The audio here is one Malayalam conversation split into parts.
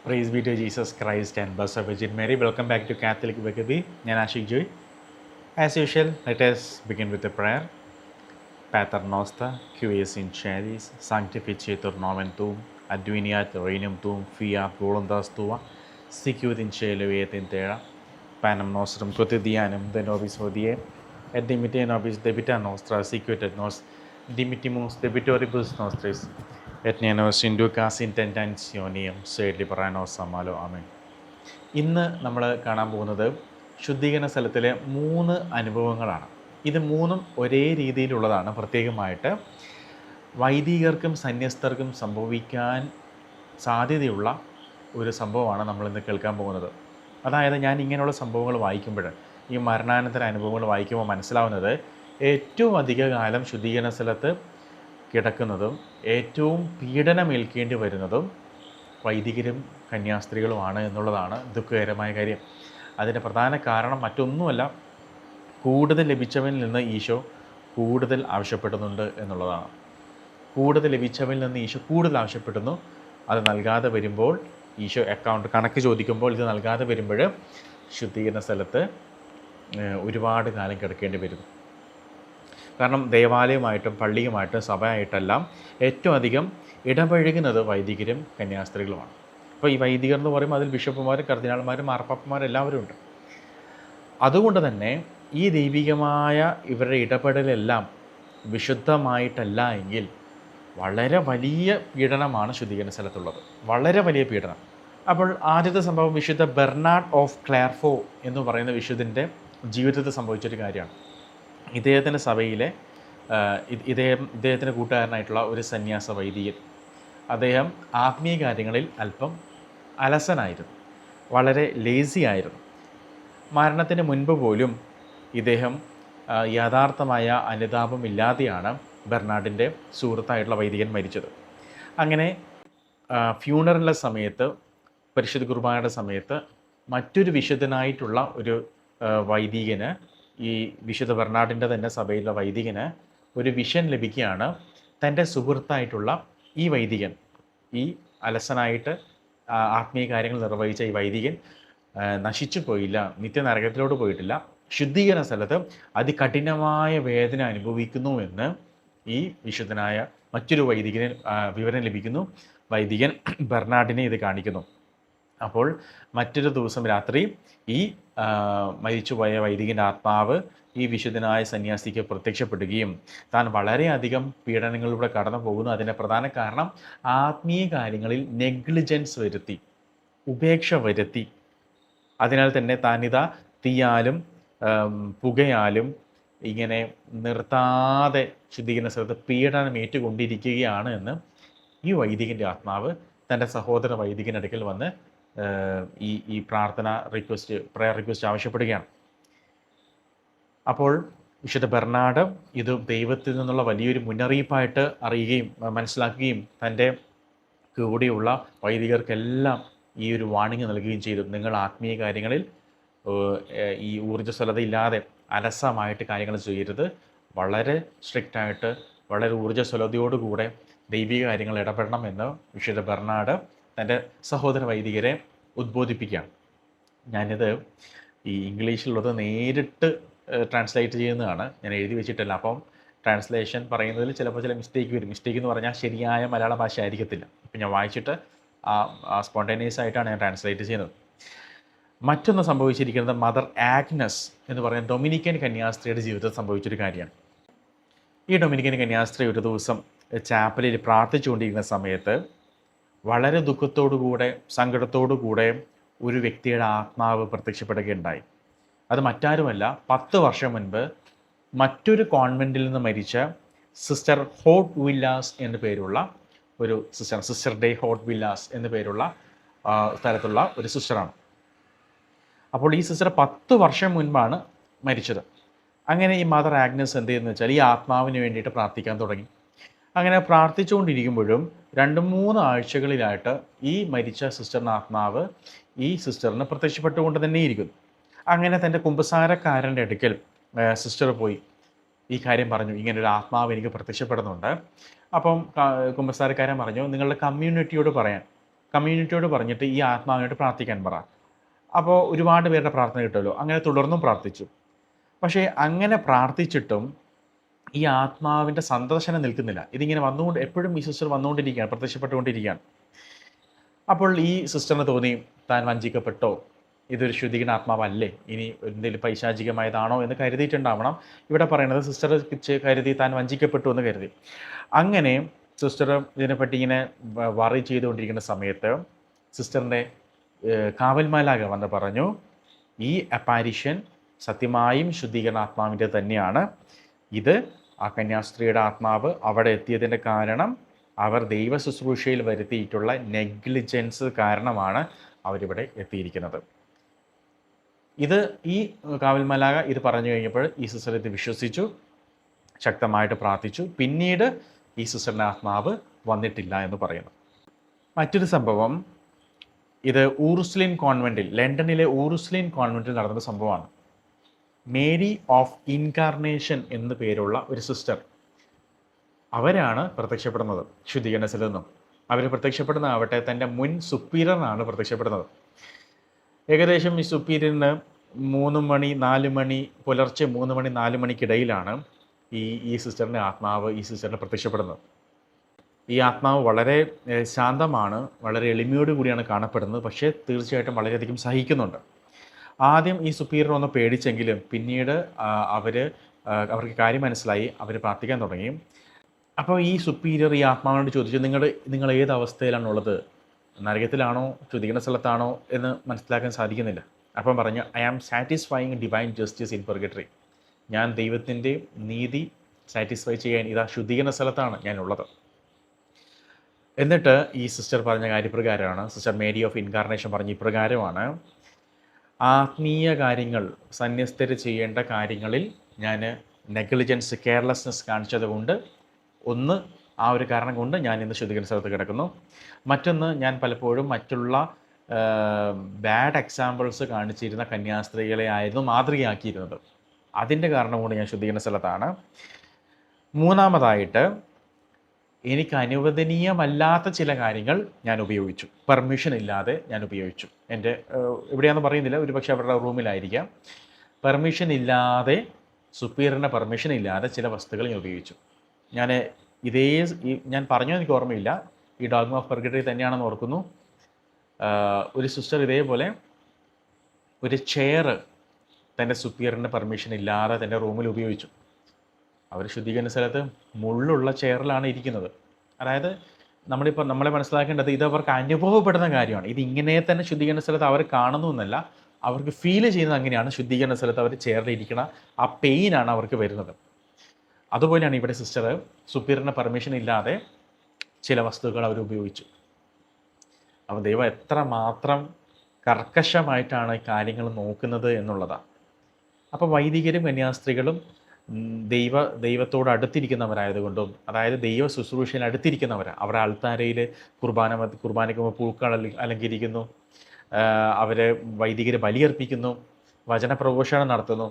Praise be to Jesus Christ and blessed Virgin Mary. Welcome back to Catholic Wikipedia. ഞാൻ Ashiq Joy. As usual, let us begin with a prayer. Pater noster, qui es in celis, sanctificetur nomen tuum, adveniat regnum tuum, fiat voluntas tua, sicut in cielo et in terra. Panem nostrum quotidianum de nobis hodie, et dimitte nobis debita nostra, sicut et nos dimittimus debitoribus nostris, et ne nos inducas in tentationem, sed libera nos a malo. Amen. ഇന്ന് നമ്മൾ കാണാൻ പോകുന്നത് ശുദ്ധീകരണ സ്ഥലത്തിലെ 3 അനുഭവങ്ങളാണ്. ഇത് മൂന്നും ഒരേ രീതിയിലുള്ളതാണ്. പ്രത്യേകമായിട്ട് വൈദികർക്കും സന്യസ്തർക്കും സംഭവിക്കാൻ സാധ്യതയുള്ള ഒരു സംഭവമാണ് നമ്മളിന്ന് കേൾക്കാൻ പോകുന്നത്. അതായത് ഞാൻ ഇങ്ങനെയുള്ള സംഭവങ്ങൾ വായിക്കുമ്പോൾ, ഈ മരണാനന്തര അനുഭവങ്ങൾ വായിക്കുമ്പോൾ മനസ്സിലാവുന്നത് ഏറ്റവും അധിക കാലം ശുദ്ധീകരണ സ്ഥലത്ത് കിടക്കുന്നതും ഏറ്റവും പീഡനമേൽക്കേണ്ടി വരുന്നതും വൈദികരും കന്യാസ്ത്രീകളുമാണ് എന്നുള്ളതാണ് ദുഃഖകരമായ കാര്യം. അതിൻ്റെ പ്രധാന കാരണം മറ്റൊന്നുമല്ല, കൂടുതൽ ലഭിച്ചവനിൽ നിന്ന് ഈശോ കൂടുതൽ ആവശ്യപ്പെടുന്നുണ്ട് എന്നുള്ളതാണ്. കൂടുതൽ ലഭിച്ചവനിൽ നിന്ന് ഈശോ കൂടുതൽ ആവശ്യപ്പെടുന്നു. അത് നൽകാതെ വരുമ്പോൾ, ഈശോ കണക്ക് ചോദിക്കുമ്പോൾ ഇത് നൽകാതെ വരുമ്പോൾ ശുദ്ധീകരണ സ്ഥലത്ത് ഒരുപാട് കാലം കിടക്കേണ്ടി വരുന്നു. കാരണം ദേവാലയമായിട്ടും പള്ളിയുമായിട്ടും സഭയായിട്ടെല്ലാം ഏറ്റവും അധികം ഇടപഴകുന്നത് വൈദികരും കന്യാസ്ത്രീകളുമാണ്. അപ്പോൾ ഈ വൈദികർ എന്ന് പറയുമ്പോൾ അതിൽ ബിഷപ്പുമാരും കർദിനാൾമാരും മാർപ്പാപ്പന്മാരും എല്ലാവരും ഉണ്ട്. അതുകൊണ്ട് തന്നെ ഈ ദൈവികമായ ഇവരുടെ ഇടപെടലെല്ലാം വിശുദ്ധമായിട്ടല്ല എങ്കിൽ വളരെ വലിയ പീഡനമാണ് ശുദ്ധീകരണ സ്ഥലത്തുള്ളത്, വളരെ വലിയ പീഡനം. അപ്പോൾ ആദ്യത്തെ സംഭവം വിശുദ്ധ ബെർണാഡ് ഓഫ് ക്ലാർഫോ എന്ന് പറയുന്ന വിശുദ്ധൻ്റെ ജീവിതത്തിൽ സംഭവിച്ചൊരു കാര്യമാണ്. ഇദ്ദേഹത്തിൻ്റെ സഭയിലെ ഇദ്ദേഹത്തിൻ്റെ കൂട്ടുകാരനായിട്ടുള്ള ഒരു സന്യാസ വൈദികൻ, അദ്ദേഹം ആത്മീയ കാര്യങ്ങളിൽ അല്പം അലസനായിരുന്നു, വളരെ ലേസി ആയിരുന്നു. മരണത്തിന് മുൻപ് പോലും ഇദ്ദേഹം യഥാർത്ഥമായ അനുതാപമില്ലാതെയാണ് ബെർണാഡിൻ്റെ സുഹൃത്തായിട്ടുള്ള വൈദികൻ മരിച്ചത്. അങ്ങനെ ഫ്യൂണറലിൻ്റെ സമയത്ത്, പരിശുദ്ധ കുർബാനയുടെ സമയത്ത് മറ്റൊരു വിശുദ്ധനായിട്ടുള്ള ഒരു വൈദികന്, ഈ വിശുദ്ധ ബെർണാഡിൻ്റെ തന്നെ സഭയിലുള്ള വൈദികന് ഒരു വിഷൻ ലഭിക്കുകയാണ്. തൻ്റെ സുഹൃത്തായിട്ടുള്ള ഈ വൈദികൻ, ഈ അലസനായിട്ട് ആത്മീയ കാര്യങ്ങൾ നിർവഹിച്ച ഈ വൈദികൻ നശിച്ചു പോയില്ല, നിത്യനരകത്തിലോട്ട് പോയിട്ടില്ല, ശുദ്ധീകരണ സ്ഥലത്ത് അതികഠിനമായ വേദന അനുഭവിക്കുന്നു എന്ന് ഈ വിശുദ്ധനായ മറ്റൊരു വൈദികന് വിവരം ലഭിക്കുന്നു. വൈദികൻ ബെർണാഡിനെ ഇത് കാണിക്കുന്നു. അപ്പോൾ മറ്റൊരു ദിവസം രാത്രി ഈ മരിച്ചുപോയ വൈദികൻ്റെ ആത്മാവ് ഈ വിശുദ്ധനായ സന്യാസിക്ക് പ്രത്യക്ഷപ്പെടുകയും താൻ വളരെയധികം പീഡനങ്ങളിലൂടെ കടന്നു പോകുന്നു. അതിൻ്റെ പ്രധാന കാരണം ആത്മീയ കാര്യങ്ങളിൽ നെഗ്ലിജൻസ് വരുത്തി, ഉപേക്ഷ വരുത്തി. അതിനാൽ തന്നെ താനിതാ തീയാലും പുകയാലും ഇങ്ങനെ നിർത്താതെ ശുദ്ധീകരണ സ്ഥലത്ത് പീഡനം ഏറ്റുകൊണ്ടിരിക്കുകയാണ് എന്ന് ഈ വൈദികൻ്റെ ആത്മാവ് തൻ്റെ സഹോദര വൈദികൻ്റെ അടുക്കൽ വന്ന് ഈ പ്രയർ റിക്വസ്റ്റ് ആവശ്യപ്പെടുകയാണ്. അപ്പോൾ വിശുദ്ധ ബെർണാഡ് ഇത് ദൈവത്തിൽ നിന്നുള്ള വലിയൊരു മുന്നറിയിപ്പായിട്ട് അറിയുകയും മനസ്സിലാക്കുകയും തൻ്റെ കൂടെയുള്ള വൈദികർക്കെല്ലാം ഈ ഒരു വാണിംഗ് നൽകുകയും ചെയ്തു. നിങ്ങൾ ആത്മീയ കാര്യങ്ങളിൽ ഈ ഊർജ്ജസ്വലതയില്ലാതെ അലസമായിട്ട് കാര്യങ്ങൾ ചെയ്യരുത്. വളരെ സ്ട്രിക്റ്റായിട്ട്, വളരെ ഊർജ്ജസ്വലതയോടുകൂടെ ദൈവിക കാര്യങ്ങൾ ഇടപെടണം എന്ന് വിശുദ്ധ ബെർണാഡ് തൻ്റെ സഹോദര വൈദികരെ ഉദ്ബോധിപ്പിക്കുകയാണ്. ഞാനിത് ഈ ഇംഗ്ലീഷിലുള്ളത് നേരിട്ട് ട്രാൻസ്ലേറ്റ് ചെയ്യുന്നതാണ്, ഞാൻ എഴുതി വെച്ചിട്ടില്ല. അപ്പം ട്രാൻസ്ലേഷൻ പറയുന്നതിൽ ചിലപ്പോൾ ചില മിസ്റ്റേക്ക് വരും. മിസ്റ്റേക്ക് എന്ന് പറഞ്ഞാൽ ശരിയായ മലയാള ഭാഷ ആയിരിക്കത്തില്ല. അപ്പം ഞാൻ വായിച്ചിട്ട് സ്പോണ്ടേനിയസ് ആയിട്ടാണ് ഞാൻ ട്രാൻസ്ലേറ്റ് ചെയ്യുന്നത്. മറ്റൊന്ന് സംഭവിച്ചിരിക്കുന്നത് മദർ ആഗ്നസ് എന്ന് പറയുന്ന ഡൊമിനിക്കൻ കന്യാസ്ത്രീയുടെ ജീവിതത്തിൽ സംഭവിച്ചൊരു കാര്യമാണ്. ഈ ഡൊമിനിക്കൻ കന്യാസ്ത്രീ ഒരു ദിവസം ചാപ്പലിൽ പ്രാർത്ഥിച്ചുകൊണ്ടിരിക്കുന്ന സമയത്ത് വളരെ ദുഃഖത്തോടുകൂടെ, സങ്കടത്തോടുകൂടെ ഒരു വ്യക്തിയുടെ ആത്മാവ് പ്രത്യക്ഷപ്പെടുകയുണ്ടായി. അത് മറ്റാരുമല്ല, 10 വർഷം മുൻപ് മറ്റൊരു കോൺവെൻറ്റിൽ നിന്ന് മരിച്ച സിസ്റ്റർ ഹോട്ട് വില്ലാസ് എന്നു പേരുള്ള ഒരു സിസ്റ്റർ ഡേ ഹോട്ട് വില്ലാസ് എന്നു പേരുള്ള സ്ഥലത്തുള്ള ഒരു സിസ്റ്ററാണ്. അപ്പോൾ ഈ സിസ്റ്റർ 10 വർഷം മുൻപാണ് മരിച്ചത്. അങ്ങനെ ഈ മദർ ആഗ്നസ് എന്ത് ചെയ്യുന്നത് വെച്ചാൽ ഈ ആത്മാവിന് വേണ്ടിയിട്ട് പ്രാർത്ഥിക്കാൻ തുടങ്ങി. അങ്ങനെ പ്രാർത്ഥിച്ചുകൊണ്ടിരിക്കുമ്പോഴും 2-3 ആഴ്ചകളിലായിട്ട് ഈ മരിച്ച സിസ്റ്ററിൻ്റെ ആത്മാവ് ഈ സിസ്റ്ററിന് പ്രത്യക്ഷപ്പെട്ടുകൊണ്ട് തന്നെ ഇരിക്കുന്നു. അങ്ങനെ തൻ്റെ കുമ്പസാരക്കാരൻ്റെ അടുക്കൽ സിസ്റ്റർ പോയി ഈ കാര്യം പറഞ്ഞു, ഇങ്ങനൊരു ആത്മാവ് എനിക്ക് പ്രത്യക്ഷപ്പെടുന്നുണ്ട്. അപ്പം കുമ്പസാരക്കാരൻ പറഞ്ഞു, നിങ്ങളുടെ കമ്മ്യൂണിറ്റിയോട് പറയാൻ. കമ്മ്യൂണിറ്റിയോട് പറഞ്ഞിട്ട് ഈ ആത്മാവിനായിട്ട് പ്രാർത്ഥിക്കാൻ പറ. അപ്പോൾ ഒരുപാട് പേരുടെ പ്രാർത്ഥന കിട്ടുമല്ലോ. അങ്ങനെ തുടർന്നും പ്രാർത്ഥിച്ചു. പക്ഷേ അങ്ങനെ പ്രാർത്ഥിച്ചിട്ടും ഈ ആത്മാവിൻ്റെ സന്ദർശനം നിൽക്കുന്നില്ല. ഇതിങ്ങനെ എപ്പോഴും ഈ സിസ്റ്റർ വന്നുകൊണ്ടിരിക്കുകയാണ്, പ്രത്യക്ഷപ്പെട്ടുകൊണ്ടിരിക്കുകയാണ്. അപ്പോൾ ഈ സിസ്റ്ററിന് തോന്നി താൻ വഞ്ചിക്കപ്പെട്ടോ, ഇതൊരു ശുദ്ധീകരണ ആത്മാവല്ലേ, ഇനി എന്തെങ്കിലും പൈശാചികമായതാണോ എന്ന് കരുതിയിട്ടുണ്ടാവണം. ഇവിടെ പറയുന്നത് സിസ്റ്റർ കരുതി താൻ വഞ്ചിക്കപ്പെട്ടു എന്ന് കരുതി. അങ്ങനെ സിസ്റ്റർ ഇതിനെപ്പറ്റി ഇങ്ങനെ വറി ചെയ്തുകൊണ്ടിരിക്കുന്ന സമയത്ത് സിസ്റ്ററിൻ്റെ കാവൽമാലാക വന്ന് പറഞ്ഞു, ഈ അപ്പാരിഷൻ സത്യമായും ശുദ്ധീകരണ ആത്മാവിൻ്റെ തന്നെയാണ്. ഇത് ആ കന്യാസ്ത്രീയുടെ ആത്മാവ് അവിടെ എത്തിയതിൻ്റെ കാരണം അവർ ദൈവ ശുശ്രൂഷയിൽ വരുത്തിയിട്ടുള്ള നെഗ്ലിജൻസ് കാരണമാണ് അവരിവിടെ എത്തിയിരിക്കുന്നത്. ഇത് ഈ കാവൽമാലാക ഇത് പറഞ്ഞു കഴിഞ്ഞപ്പോൾ ഈ സിസ്റ്റർ ഇത് വിശ്വസിച്ചു, ശക്തമായിട്ട് പ്രാർത്ഥിച്ചു. പിന്നീട് ഈ സിസ്റ്ററിൻ്റെ ആത്മാവ് വന്നിട്ടില്ല എന്ന് പറയുന്നു. മറ്റൊരു സംഭവം, ഇത് ഊർസ്ലിൻ കോൺവെൻറ്റിൽ, ലണ്ടനിലെ ഊർസ്ലിൻ കോൺവെൻറ്റിൽ നടന്ന സംഭവമാണ്. മേരി ഓഫ് ഇൻകാർണേഷൻ എന്ന് പേരുള്ള ഒരു സിസ്റ്റർ, അവരാണ് പ്രത്യക്ഷപ്പെടുന്നത് ശുദ്ധീകരണത്തിൽ നിന്നും. അവർ പ്രത്യക്ഷപ്പെടുന്നതാവട്ടെ തൻ്റെ മുൻ സുപ്പീരിയറിനാണ് പ്രത്യക്ഷപ്പെടുന്നത്. ഏകദേശം ഈ സുപ്പീരിയറിന് 3 മണി 4 മണി, പുലർച്ചെ 3 മണി 4 മണിക്കിടയിലാണ് ഈ സിസ്റ്ററിൻ്റെ ആത്മാവ് ഈ സിസ്റ്ററിന് പ്രത്യക്ഷപ്പെടുന്നത്. ഈ ആത്മാവ് വളരെ ശാന്തമാണ്, വളരെ എളിമയോട് കൂടിയാണ് കാണപ്പെടുന്നത്. പക്ഷേ തീർച്ചയായിട്ടും വളരെയധികം സഹിക്കുന്നുണ്ട്. ആദ്യം ഈ സുപ്പീരിയർ ഒന്ന് പേടിച്ചെങ്കിലും പിന്നീട് അവർക്ക് കാര്യം മനസ്സിലായി, അവർ പ്രാർത്ഥിക്കാൻ തുടങ്ങി. അപ്പോൾ ഈ സുപ്പീരിയർ ഈ ആത്മാവിനോട് ചോദിച്ചു, നിങ്ങൾ ഏത് അവസ്ഥയിലാണുള്ളത്, നരകത്തിലാണോ ശുദ്ധീകരണ സ്ഥലത്താണോ എന്ന് മനസ്സിലാക്കാൻ സാധിക്കുന്നില്ല. അപ്പം പറഞ്ഞു, I am satisfying divine justice in purgatory. ഞാൻ ദൈവത്തിൻ്റെ നീതി സാറ്റിസ്ഫൈ ചെയ്യാൻ ഇതാ ശുദ്ധീകരണ സ്ഥലത്താണ് ഞാനുള്ളത്. എന്നിട്ട് ഈ സിസ്റ്റർ പറഞ്ഞ കാര്യപ്രകാരമാണ്, സിസ്റ്റർ മേരി ഓഫ് ഇൻകാർണേഷൻ പറഞ്ഞ ഇപ്രകാരമാണ്, ആത്മീയ കാര്യങ്ങൾ, സന്യസ്തർ ചെയ്യേണ്ട കാര്യങ്ങളിൽ ഞാൻ നെഗ്ലിജൻസ്, കെയർലെസ്നെസ് കാണിച്ചത് കൊണ്ട്, ഒന്ന് ആ ഒരു കാരണം കൊണ്ട് ഞാൻ ഇന്ന് ശുദ്ധീകരണ സ്ഥലത്ത് കിടക്കുന്നു. മറ്റൊന്ന്, ഞാൻ പലപ്പോഴും മറ്റുള്ള ബാഡ് എക്സാമ്പിൾസ് കാണിച്ചിരുന്ന കന്യാസ്ത്രീകളെ ആയിരുന്നു മാതൃകയാക്കിയിരുന്നത്. അതിൻ്റെ കാരണം കൊണ്ട് ഞാൻ ശുദ്ധീകരണ സ്ഥലത്താണ്. മൂന്നാമതായിട്ട്, എനിക്ക് അനുവദനീയമല്ലാത്ത ചില കാര്യങ്ങൾ ഞാൻ ഉപയോഗിച്ചു, പെർമിഷൻ ഇല്ലാതെ ഞാൻ ഉപയോഗിച്ചു. എൻ്റെ എവിടെയാണെന്ന് പറയുന്നില്ല, ഒരുപക്ഷെ അവരുടെ റൂമിലായിരിക്കാം. പെർമിഷൻ ഇല്ലാതെ, സുപ്പീരിയറിൻ്റെ പെർമിഷൻ ഇല്ലാതെ ചില വസ്തുക്കൾ ഞാൻ ഉപയോഗിച്ചു. ഞാൻ പറഞ്ഞോ എനിക്ക് ഓർമ്മയില്ല, ഈ ഡോഗ്മ ഓഫ് പെർഗട്ടറി തന്നെയാണെന്ന് ഓർക്കുന്നു. ഒരു സിസ്റ്റർ ഇതേപോലെ ഒരു ചെയർ തൻ്റെ സുപ്പീരിയറിൻ്റെ പെർമിഷൻ ഇല്ലാതെ തൻ്റെ റൂമിൽ ഉപയോഗിച്ചു. അവർ ശുദ്ധീകരണ സ്ഥലത്ത് മുള്ളുള്ള ചെയറിലാണ് ഇരിക്കുന്നത്. അതായത് നമ്മളെ മനസ്സിലാക്കേണ്ടത്, ഇത് അവർക്ക് അനുഭവപ്പെടുന്ന കാര്യമാണ്. ഇത് ഇങ്ങനെ തന്നെ ശുദ്ധീകരണ സ്ഥലത്ത് അവർ കാണുന്നു എന്നല്ല, അവർക്ക് ഫീൽ ചെയ്യുന്നത് അങ്ങനെയാണ്. ശുദ്ധീകരണ സ്ഥലത്ത് അവർ ചെയറിലിരിക്കണ ആ പെയിനാണ് അവർക്ക് വരുന്നത്. അതുപോലെയാണ് ഇവിടെ സിസ്റ്റർ സുപ്പീരിയറിൻ്റെ പെർമിഷൻ ഇല്ലാതെ ചില വസ്തുക്കൾ അവർ ഉപയോഗിച്ചു. അപ്പോൾ ദൈവം എത്രമാത്രം കർക്കശമായിട്ടാണ് കാര്യങ്ങൾ നോക്കുന്നത് എന്നുള്ളതാണ്. അപ്പോൾ വൈദികരും കന്യാസ്ത്രീകളും ദൈവത്തോട് അടുത്തിരിക്കുന്നവരായതുകൊണ്ടും, അതായത് ദൈവ ശുശ്രൂഷയിൽ അടുത്തിരിക്കുന്നവരാണ്. അവരുടെ അൾത്താരയിൽ കുർബാനയ്ക്ക് പൂക്കൾ അലങ്കരിക്കുന്നു, അവർ വൈദികർ ബലിയർപ്പിക്കുന്നു, വചനപ്രഘോഷണം നടത്തുന്നു.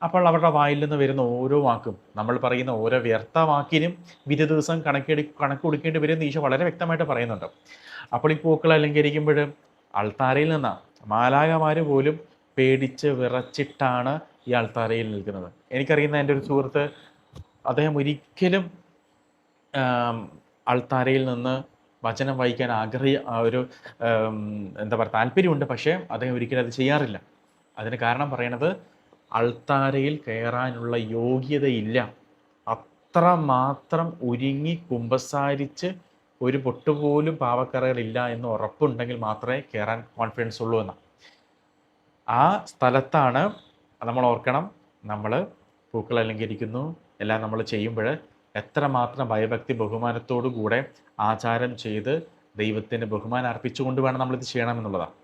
അപ്പോൾ അവരുടെ വായിൽ നിന്ന് വരുന്ന ഓരോ വാക്കും, നമ്മൾ പറയുന്ന ഓരോ വ്യർത്ഥ വാക്കിനും വിധി ദിവസം കണക്ക് കൊടുക്കേണ്ടി വരുമെന്ന് ഈശോ വളരെ വ്യക്തമായിട്ട് പറയുന്നുണ്ട്. അപ്പോൾ ഈ പൂക്കൾ അലങ്കരിക്കുമ്പോൾ അൾത്താരയിൽ നിന്നാണ് മാലാഖമാർ പോലും പേടിച്ച് വിറച്ചിട്ടാണ് ഈ അൾത്താരയിൽ നിൽക്കുന്നത്. എനിക്കറിയുന്ന എൻ്റെ ഒരു സുഹൃത്ത്, അദ്ദേഹം ഒരിക്കലും അൾത്താരയിൽ നിന്ന് വചനം വായിക്കാൻ താല്പര്യമുണ്ട്, പക്ഷേ അദ്ദേഹം ഒരിക്കലും അത് ചെയ്യാറില്ല. അതിന് കാരണം പറയണത്, അൾത്താരയിൽ കയറാനുള്ള യോഗ്യതയില്ല. അത്രമാത്രം ഒരുങ്ങി കുമ്പസാരിച്ച് ഒരു പൊട്ടുപോലും പാവക്കറകളില്ല എന്ന് ഉറപ്പുണ്ടെങ്കിൽ മാത്രമേ കയറാൻ കോൺഫിഡൻസ് ഉള്ളൂ എന്നാണ്. ആ സ്ഥലത്താണ് നമ്മൾ ഓർക്കണം, നമ്മൾ പൂക്കൾ അലങ്കരിക്കുന്നു, എല്ലാം നമ്മൾ ചെയ്യുമ്പോൾ എത്രമാത്രം ഭയഭക്തി ബഹുമാനത്തോടു കൂടെ ആചാരം ചെയ്ത് ദൈവത്തിന് ബഹുമാനം അർപ്പിച്ചുകൊണ്ട് വേണം നമ്മളിത് ചെയ്യണമെന്നുള്ളതാണ്.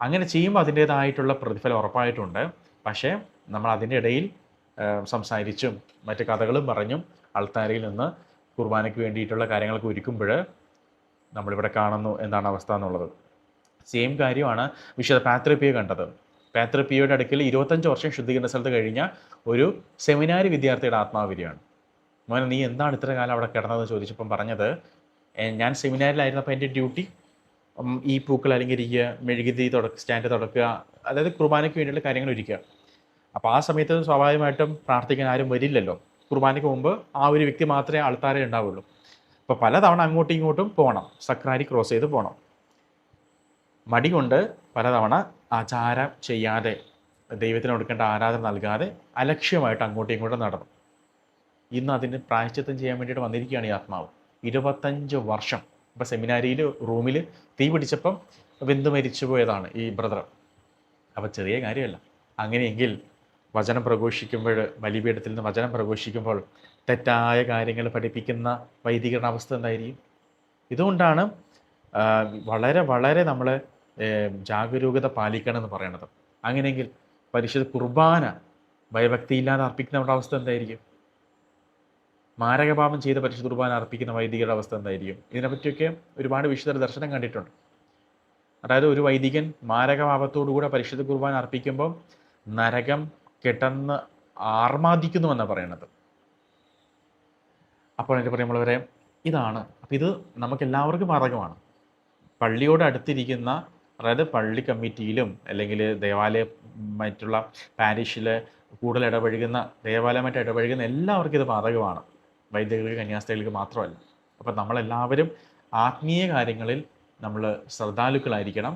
അങ്ങനെ ചെയ്യുമ്പോൾ അതിൻ്റേതായിട്ടുള്ള പ്രതിഫലം ഉറപ്പായിട്ടുണ്ട്. പക്ഷേ നമ്മൾ അതിൻ്റെ ഇടയിൽ സംസാരിച്ചും മറ്റ് കഥകളും പറഞ്ഞും അൾത്താരയിൽ നിന്ന് കുർബാനയ്ക്ക് വേണ്ടിയിട്ടുള്ള കാര്യങ്ങളൊക്കെ ഒരുക്കുമ്പോൾ നമ്മളിവിടെ കാണുന്നു എന്താണ് അവസ്ഥ എന്നുള്ളത്. സെയിം കാര്യമാണ് വിശുദ്ധ പാത്രിപ്പിയോ കണ്ടത്. പാത്രിപ്പിയോയുടെ അടുക്കൽ 25 വർഷം ശുദ്ധീകരണ സ്ഥലത്ത് കഴിഞ്ഞ ഒരു സെമിനാരി വിദ്യാർത്ഥിയുടെ ആത്മാവ് വരികയാണ്. മോനെ, നീ എന്താണ് ഇത്ര കാലം അവിടെ കിടന്നതെന്ന് ചോദിച്ചപ്പം പറഞ്ഞത്, ഞാൻ സെമിനാരിലായിരുന്നപ്പോൾ എൻ്റെ ഡ്യൂട്ടി ഈ പൂക്കൾ അലങ്കരിക്കുക, മെഴുകുതിരി സ്റ്റാൻഡ് തുടക്കുക, അതായത് കുർബാനയ്ക്ക് വേണ്ടിയുള്ള കാര്യങ്ങൾ ഒരുക്കുക. അപ്പോൾ ആ സമയത്ത് സ്വാഭാവികമായിട്ടും പ്രാർത്ഥിക്കാൻ ആരും വരില്ലല്ലോ. കുർബാനയ്ക്ക് മുമ്പ് ആ ഒരു വ്യക്തി മാത്രമേ ആൾത്താരെ ഉണ്ടാവുള്ളൂ. അപ്പോൾ പലതവണ അങ്ങോട്ടും ഇങ്ങോട്ടും പോകണം, സക്രാരി ക്രോസ് ചെയ്ത് പോകണം. മടി കൊണ്ട് പലതവണ ആചാരം ചെയ്യാതെ, ദൈവത്തിന് കൊടുക്കേണ്ട ആരാധന നൽകാതെ അലക്ഷ്യമായിട്ട് അങ്ങോട്ടും ഇങ്ങോട്ടും നടന്നു. ഇന്ന് അതിന് പ്രായശ്ചിത്തം ചെയ്യാൻ വേണ്ടിയിട്ട് വന്നിരിക്കുകയാണ് ഈ ആത്മാവ്. 25 വർഷം ഇപ്പോൾ സെമിനാരിയിൽ റൂമിൽ തീ പിടിച്ചപ്പം വെന്ത് മരിച്ചു പോയതാണ് ഈ ബ്രദർ. അപ്പോൾ ചെറിയ കാര്യമല്ല. അങ്ങനെയെങ്കിൽ വചനം പ്രഘോഷിക്കുമ്പോൾ, ബലിപീഠത്തിൽ നിന്ന് വചനം പ്രഘോഷിക്കുമ്പോൾ തെറ്റായ കാര്യങ്ങൾ പഠിപ്പിക്കുന്ന വൈദികരുടെ അവസ്ഥ എന്തായിരിക്കും? ഇതുകൊണ്ടാണ് വളരെ വളരെ നമ്മൾ ജാഗരൂകത പാലിക്കണം എന്ന് പറയണത്. അങ്ങനെയെങ്കിൽ പരിശുദ്ധ കുർബാന ഭയഭക്തിയില്ലാതെ അർപ്പിക്കുന്നവരുടെ അവസ്ഥ എന്തായിരിക്കും? മാരകപാപം ചെയ്ത പരിശുദ്ധ കുർബാന അർപ്പിക്കുന്ന വൈദികരുടെ അവസ്ഥ എന്തായിരിക്കും? ഇതിനെപ്പറ്റിയൊക്കെ ഒരുപാട് വിശുദ്ധ ദർശനം കണ്ടിട്ടുണ്ട്. അതായത് ഒരു വൈദികൻ മാരകപാപത്തോടുകൂടെ പരിശുദ്ധ കുർബാന അർപ്പിക്കുമ്പോൾ നരകം കിടന്ന് ആർമാദിക്കുന്നുവെന്നാണ് പറയണത്. അപ്പോൾ എൻ്റെ പറയുമ്പോഴവരെ ഇതാണ്. അപ്പോൾ ഇത് നമുക്കെല്ലാവർക്കും ബാധകമാണ്. പള്ളിയോട് അടുത്തിരിക്കുന്ന, അതായത് പള്ളി കമ്മിറ്റിയിലും അല്ലെങ്കിൽ ദേവാലയ മറ്റുള്ള പാരിഷിൽ കൂടുതൽ ഇടപഴകുന്ന, ദേവാലയമായിട്ട് ഇടപഴകുന്ന എല്ലാവർക്കും ഇത് ബാധകമാണ്. വൈദികർക്ക്, കന്യാസ്ത്രീകൾക്ക് മാത്രമല്ല. അപ്പം നമ്മളെല്ലാവരും ആത്മീയ കാര്യങ്ങളിൽ നമ്മൾ ശ്രദ്ധാലുക്കളായിരിക്കണം.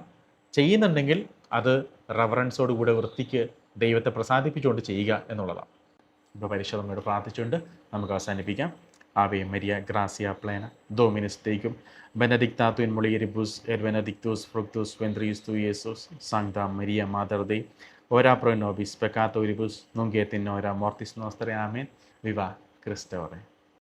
ചെയ്യുന്നുണ്ടെങ്കിൽ അത് റെവറൻസോടുകൂടെ വൃത്തിക്ക് ദൈവത്തെ പ്രസാദിപ്പിച്ചുകൊണ്ട് ചെയ്യുക എന്നുള്ളതാണ്. ഇപ്പോൾ പരിശുദ്ധമ്മയോട് പ്രാർത്ഥിച്ചുകൊണ്ട് നമുക്ക് അവസാനിപ്പിക്കാം. Ave Maria, gracia plena, Dominus tecum, benedicta tu in mulieribus et benedictus fructus ventris tui, Iesus. Sancta Maria, Mater Dei, ora pro nobis peccatoribus, nunc et in hora mortis nostrae. Amen. Viva Christe ore.